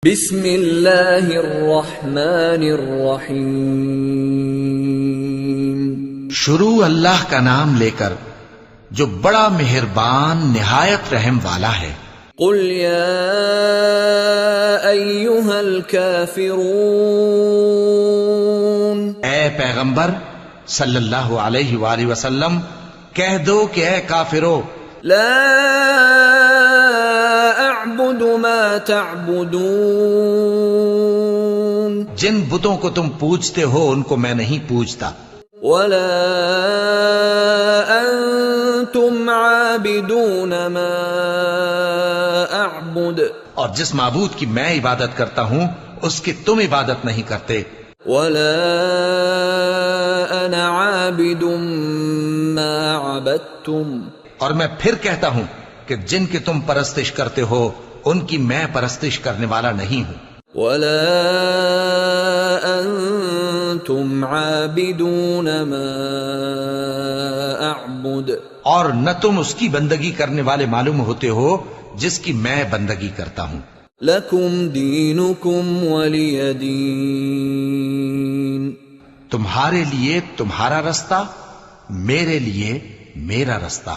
بسم اللہ الرحمن الرحیم، شروع اللہ کا نام لے کر جو بڑا مہربان نہایت رحم والا ہے۔ قل یا ایھا الکافرون، اے پیغمبر صلی اللہ علیہ وآلہ وسلم کہہ دو کہ اے کافرو، لا اعبد ما تعبدون، جن بتوں کو تم پوجتے ہو ان کو میں نہیں پوجتا، ولا انتم عابدون ما اعبد، اور جس معبود کی میں عبادت کرتا ہوں اس کی تم عبادت نہیں کرتے، ولا انا عابد ما عبدتم، اور میں پھر کہتا ہوں کہ جن کی تم پرستش کرتے ہو ان کی میں پرستش کرنے والا نہیں ہوں، ولا انتم عابدون ما اعبد، اور نہ تم اس کی بندگی کرنے والے معلوم ہوتے ہو جس کی میں بندگی کرتا ہوں۔ لکم دینکم ولی دین، تمہارے لیے تمہارا رستہ، میرے لیے میرا رستہ۔